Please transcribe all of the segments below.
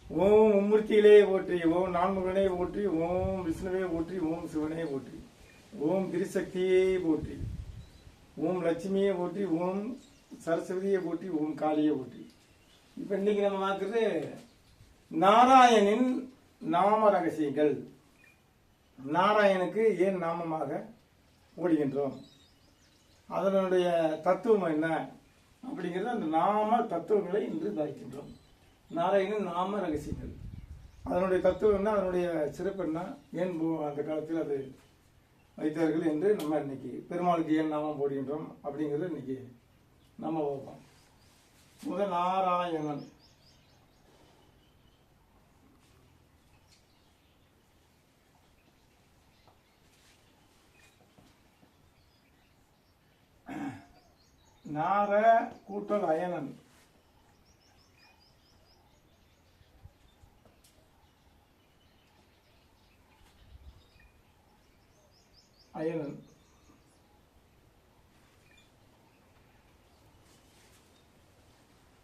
ஓம் மும்மூர்த்தியிலே போற்றி, ஓம் நான்முகனே போற்றி, ஓம் விஷ்ணுவே போற்றி, ஓம் சிவனே போற்றி, ஓம் திரிசக்தியே போற்றி, ஓம் லட்சுமியே போற்றி, ஓம் சரஸ்வதியை போற்றி, ஓம் காளியை போற்றி. இப்போ இன்னைக்கு நம்ம பார்க்குறது நாராயணின் நாம ரகசியங்கள். நாராயணுக்கு ஏன் நாமமாக ஓடுகின்றோம், அதனுடைய தத்துவம் என்ன அப்படிங்கிறது, அந்த நாம தத்துவங்களை இன்று தாய்க்கின்றோம். நாராயணன் நாம ரகசியங்கள், அதனுடைய தத்துவம் என்ன, அதனுடைய சிறப்பு என்ன, ஏன் அந்த காலத்தில் அது வைத்தார்கள் என்று நம்ம இன்னைக்கு பெருமாளுக்கு ஏன் நாமம் போடுகின்றோம் அப்படிங்கிறது இன்னைக்கு நம்ம பார்ப்போம். முதல் நாராயணன். நார கூட்டல் அயனன். அயனன்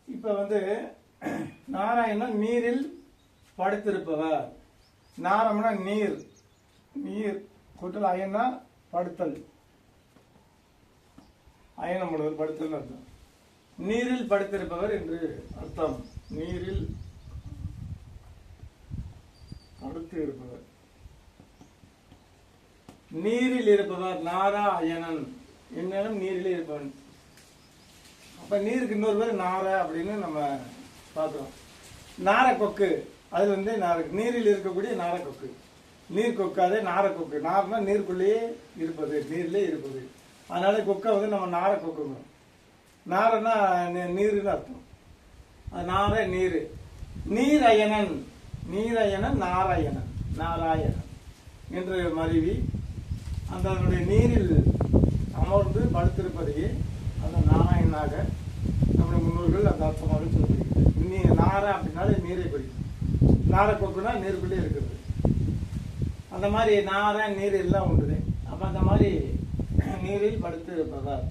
இப்ப நாராயணன் நீரில் படுத்திருப்பவர். நாரம்னா நீர், நீர் கூட்டல் அயனா படுத்தல், அயனம் முழுவதும் படுத்தல் அர்த்தம். நீரில் படுத்திருப்பவர் என்று அர்த்தம். நீரில் படுத்து இருப்பவர், நீரில் இருப்பவர் நாராயணன். என்னும் நீரில் இருப்பவன். அப்ப நீருக்கு இன்னொரு பேர் நார அப்படின்னு நம்ம பார்க்கிறோம். நாரக்கொக்கு, அது நீரில் இருக்கக்கூடிய நாரக்கொக்கு, நீர் கொக்காதே நாரக்கொக்கு. நார்னா நீருக்குள்ளேயே இருப்பது, நீரிலே இருப்பது. அதனால கொக்கை நம்ம நாரக்கொக்குங்க. நாரன்னா நீருன்னு அர்த்தம். அது நார நீர். நீரயனன், நீரயனன் நாராயணன், நாராயணன் என்று மருவி அதனுடைய நீரில் அமர்ந்து படுத்திருப்பதையே அந்த நாராயணனாக நம்முடைய முன்னோர்கள் அந்த அர்த்தமாக சொல்லியிருக்கிறது. நார அப்படின்னாலே நீரை குறிக்கும். நாரக்கொக்குனா நீருக்குள்ளே இருக்கிறது. அந்த மாதிரி நார நீர் எல்லாம் உண்டுது. அப்ப அந்த மாதிரி நீரில் படுத்து இருப்பதால்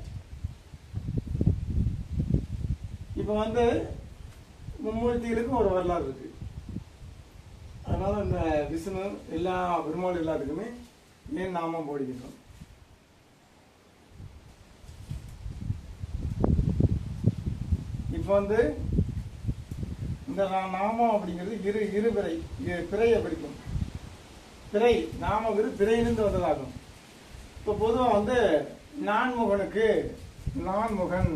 இப்ப மும்மூர்த்திகளுக்கும் ஒரு வரலாறு இருக்கு. அதனால இந்த விஷ்ணு எல்லா பெருமாள் எல்லாத்துக்குமே ஏன் நாமம் போடுகின்றோம். இப்ப இந்த நாமம் அப்படிங்கிறது இரு பிறையை பிடிக்கும். பிறை நாம பிறையிலிருந்து வந்ததாகும். இப்ப பொதுவா நான்முகனுக்கு நான்முகன்,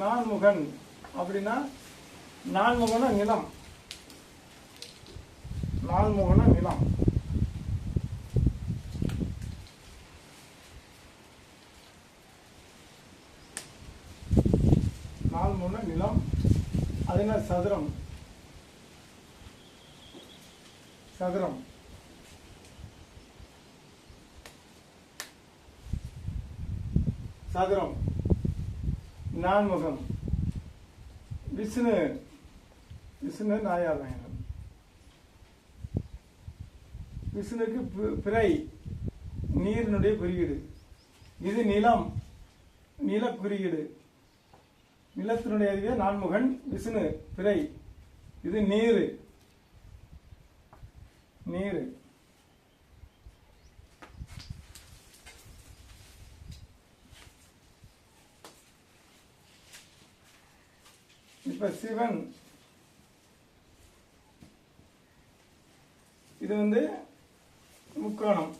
நான்முகன் அப்படின்னா நான்முகன நிலம், நான்முகன நிலம். நான்முகன நிலம், அது என்ன சதுரம், சதுரம். சதுரம் நான்முகம். விஷ்ணு, விஷ்ணு நாராயணன். விஷ்ணுக்கு பிறை, நீரினுடைய குறியீடு. இது நிலம், நில குறியீடு. நிலத்தினுடைய அறிவே நான்முகன். விஷ்ணு பிறை, இது நீர், நீர். இப்ப சிவன், இது முக்கோணம்,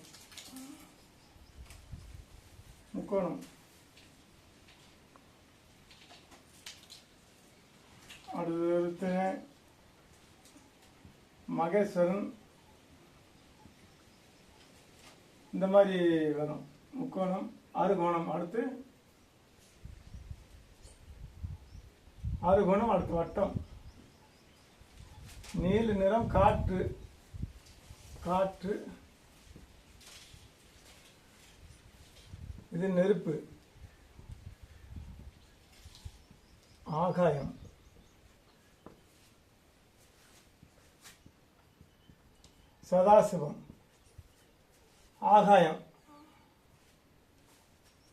முக்கோணம். அடுத்து மகேஸ்வரன். இந்த மாதிரி வரும் முக்கோணம், அறுகோணம். அடுத்து அறுகோணம், அடுத்து வட்டம். நீல நிறம், காற்று, காற்று. இது நெருப்பு, ஆகாயம். சதாசிவம், ஆகாயம்.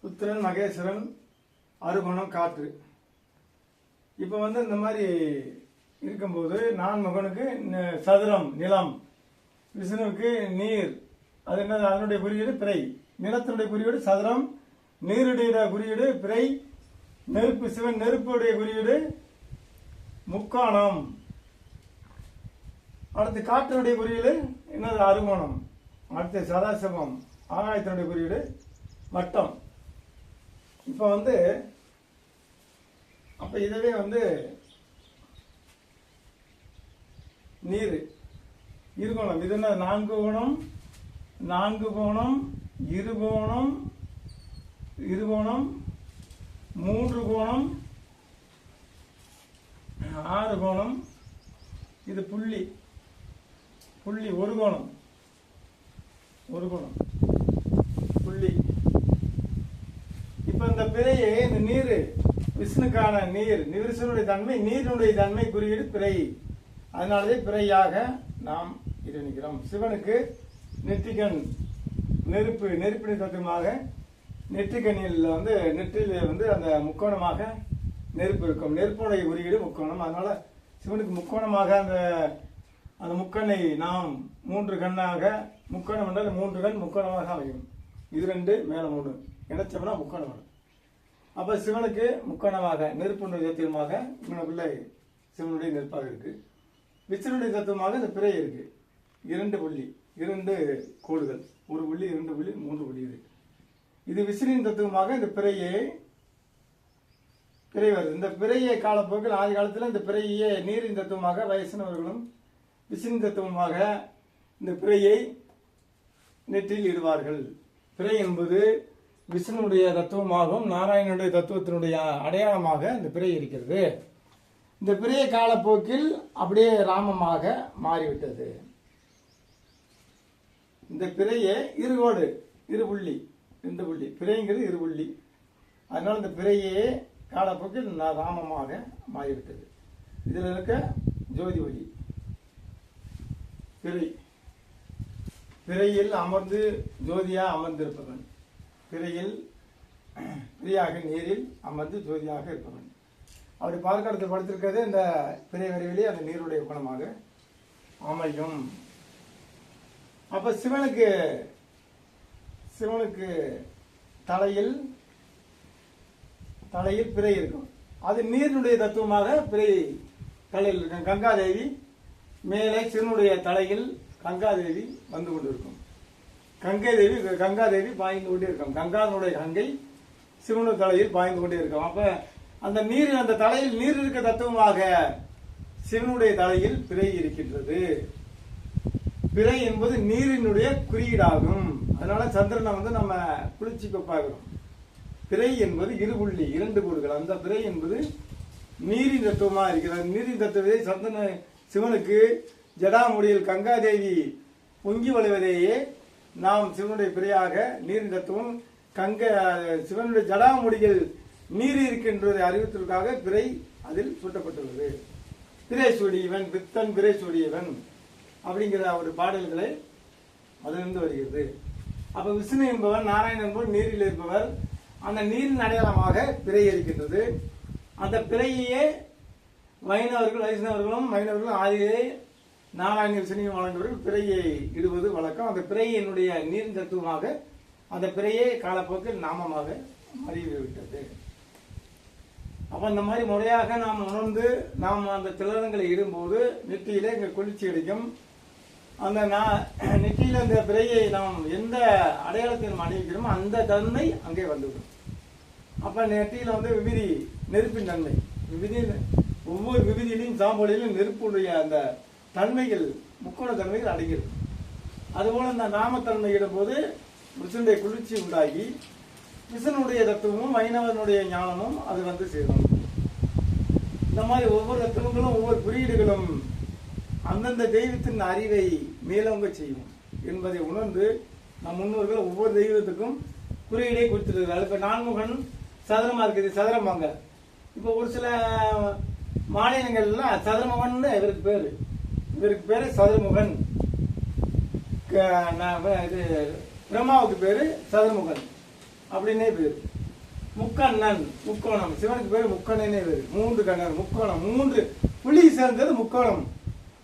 புத்திரன் மகேஸ்வரன், அறுகோணம், காற்று. இப்போ வந்து இந்த மாதிரி இருக்கும்போது நான்முகனுக்கு சதுரம் நிலம், விஷ்ணுவுக்கு நீர், அது என்ன அதனுடைய குறியீடு பிறை, நிலத்தினுடைய குறியீடு சதுரம், நீருடைய குறியீடு பிறை, நெருப்பு சிவன் நெருப்புடைய குறியீடு முக்கோணம், அடுத்து காற்றினுடைய குறியீடு என்னது அறுகோணம், அடுத்து சதாசிவம் ஆகாயத்தினுடைய குறியீடு வட்டம். இப்போ வந்து அப்ப இதவே வந்து நீர் இருகோணம், இது என்ன 4 கோணம் 4 கோணம் இருகோணம் 3 கோணம் 6 கோணம், இது புள்ளி ஒரு கோணம் புள்ளி. இப்ப இந்த பிறையை இந்த நீர் விஷ்ணுக்கான நீர் விஷ்ணுடைய தன்மை நீரினுடைய தன்மை குறியீடு பிறை, அதனாலே பிறையாக நாம் இது நிற்கிறோம். சிவனுக்கு நெற்றிக்கண் நெருப்பின் தத்துவமாக நெற்றிக்கண்ணில் வந்து நெற்றில வந்து அந்த முக்கோணமாக நெருப்பு இருக்கும். நெருப்புடைய குறியீடு முக்கோணம், அதனால சிவனுக்கு முக்கோணமாக அந்த முக்கண்ணை நாம் 3 கண்ணாக, முக்கோணம் என்றால் 3 கண் முக்கோணமாக அமையும். இது 2 மேல 3 இணைச்சோம்னா முக்கோணம் வரும். அப்ப சிவனுக்கு முக்கோணமாக நெருப்புடைய தத்துவமாக இவனுக்குள்ள சிவனுடைய நெருப்பாக இருக்கு. விஷ்ணுடைய தத்துவமாக இந்த பிறை இருக்கு. 2 புள்ளி 2 கோடுகள், 1 புள்ளி 2 புள்ளி 3 புள்ளி இருக்கு. இது விஷ்ணுவின் தத்துவமாக இந்த பிறை வருது. இந்த பிறையை காலப்போக்கில் ஆதி காலத்தில் இந்த பிறையே நீரின் தத்துவமாக வைஷ்ணவர்களும் விஷ்ணு தத்துவமாக இந்த பிறையை நெற்றியில் இடுவார்கள். பிறை என்பது விஷ்ணுனுடைய தத்துவமாகவும் நாராயணனுடைய தத்துவத்தினுடைய அடையாளமாக இந்த பிறை இருக்கிறது. இந்த பிறைய காலப்போக்கில் அப்படியே ராமமாக மாறிவிட்டது. இந்த பிறையை இருகோடு 2 புள்ளி பிறைங்கிறது 2 புள்ளி, அதனால இந்த பிறையே காலப்போக்கில் ராமமாக மாறிவிட்டது. இதில் இருக்க ஜோதி ஒளி பிறையில் அமர்ந்து ஜோதியா அமர்ந்திருப்பவன், பிறையாக நீரில் அமர்ந்து ஜோதியாக இருப்பவன். அப்படி பார்க்கறது படுத்திருக்கிறது இந்த பிறை வரிவிலே அந்த நீருடைய குணமாக அமையும். அப்ப சிவனுக்கு தலையில் பிறை இருக்கும். அது நீரினுடைய தத்துவமாக பிறை தலையில் இருக்கும். கங்காதேவி மேலே சிவனுடைய தலையில் கங்காதேவி வந்து கொண்டிருக்கும். கங்காதேவி பாய்ந்து கொண்டே இருக்கும். கங்காதனுடைய கங்கை சிவனுடைய தலையில் பாய்ந்து கொண்டே இருக்கும். அப்ப அந்த நீர், அந்த தலையில் நீர் இருக்க தத்துவமாக சிவனுடைய தலையில் பிறை இருக்கின்றது. பிறை என்பது நீரினுடைய குறியீடாகும். அதனால சந்திரனை வந்து நம்ம குளிர்ச்சி பார்க்கிறோம். பிறை என்பது 2 புள்ளி 2 கோடுகள். அந்த பிறை என்பது நீரின் தத்துவமா இருக்கிறது. நீரின் தத்துவத்தை சந்திரன சிவனுக்கு ஜடாமுடியில் கங்காதேவி பொங்கி வளைவதையே நாம் சிவனுடைய பிறையாக நீரின் தத்துவம் சிவனுடைய ஜடாமுடியில் நீர் இருக்கின்றதை அறிவித்ததற்காக பிறை அதில் சூட்டப்பட்டுள்ளது. பிறை சூடியவன் பித்தன் பிறை சூடியவன் அப்படிங்கிற ஒரு பாடல்களை அதிலிருந்து வருகிறது. அப்ப விஷ்ணு என்பவர் நாராயணன் என்பவர் நீரில் இருப்பவர். அந்த நீரின் அடையாளமாக பிறை இருக்கின்றது. அந்த பிறையே வைஷ்ணவர்களும் ஆதியிலே நாராயண விஷ்ணுவையும் வழங்குவர்கள் பிறையை இடுவது வழக்கம். அந்த பிறையினுடைய நீரின் தத்துவமாக அந்த பிறையே காலப்போக்கில் நாமமாக மாறிவிட்டது. அப்ப அந்த மாதிரி முறையாக நாம் உணர்ந்து நாம் அந்த திலகங்களை இடும்போது நெற்றியில இங்க குளிர்ச்சி அடிக்கும். அந்த நெற்றியில அந்த பிறையை நாம் எந்த அடையாளத்தை நாம் அணிவிக்கிறோமோ அந்த தன்மை அங்கே வந்துவிடும். அப்ப நெற்றியில வந்து விபூதி நெருப்பின் தன்மை, ஒவ்வொரு விபூதியிலையும் சாம்பலிலும் நெருப்புடைய அந்த தன்மைகள் முக்கோண தன்மைகள் அடங்கிடும். அதுபோல இந்த நாமத்தன்மை இடும்போது விஷ்ணுடைய குளிர்ச்சி உண்டாகி விஷ்ணுடைய தத்துவமும் வைணவனுடைய ஞானமும் அது வந்து சேரும். இந்த மாதிரி ஒவ்வொரு தத்துவங்களும் ஒவ்வொரு குறியீடுகளும் அந்தந்த தெய்வத்தின் அறிவை மேலோங்க செய்யும் என்பதை உணர்ந்து நம் முன்னோர்கள் ஒவ்வொரு தெய்வத்துக்கும் குறியீடை கொடுத்துருக்கிறார். இப்ப நான்முகன் சதுரமா இருக்குது, சதுரமாங்க. இப்போ ஒரு சில மாநிலங்கள்ல சதுரமுகன் இவருக்கு பேரு சதுரமுகன். இது பிரம்மாவுக்கு பேரு சதுரமுகன் அப்படின்னே பேரு. முக்கண்ணன் முக்கோணம். சிவனுக்கு பேரு முக்கண்ணனே பேரு. 3 கண்ணன் முக்கோணம். 3 புள்ளி சேர்ந்தது முக்கோணம்.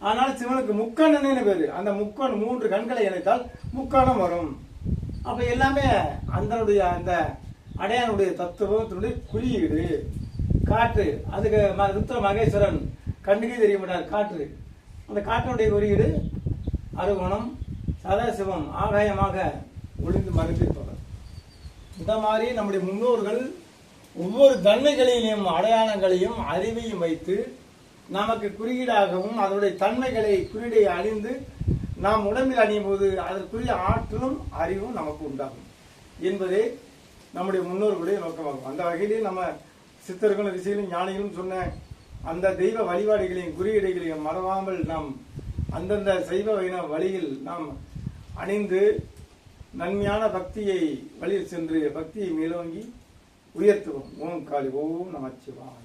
ஆனால் சிவனுக்கு முக்கண்ணனே பேரு. அந்த முக்கோணம் 3 கண்களை இணைத்தால் முக்கோணம் வரும். அப்ப எல்லாமே அதனுடைய அந்த அடையானுடைய தத்துவத்தினுடைய குறியீடு. காற்று, அதுக்கு ருத்ர மகேஸ்வரன் கண்ணுக்கே தெரிய மாட்டார் காற்று. அந்த காற்றினுடைய குறியீடு அருகோணம். சதாசிவம் ஆகாயமாக ஒளிந்து மறைந்திருப்பவர். இந்த மாதிரி நம்முடைய முன்னோர்கள் ஒவ்வொரு தன்மைகளிலும் அடையாளங்களையும் அறிவையும் வைத்து நமக்கு குறியீடாகவும் அதனுடைய தன்மைகளை குறியீடை அணிந்து நாம் உடம்பில் அணியும் போது அதற்குரிய ஆற்றலும் அறிவும் நமக்கு உண்டாகும் என்பதே நம்முடைய முன்னோர்களுடைய நோக்கமாகும். அந்த வகையிலே நம்ம சித்தர்களும் ரிஷிகளும் ஞானிகளும் சொன்ன அந்த தெய்வ வழிபாடுகளையும் குறியீடுகளையும் மறவாமல் நாம் அந்தந்த சைவ வைணவ வழியில் நாம் அணிந்து நன்மையான பக்தியை வழியில் சென்று பக்தியை மேலோங்கி உயர்த்துவோம். ஓம் காளி ஓம் நமச்சிவாய.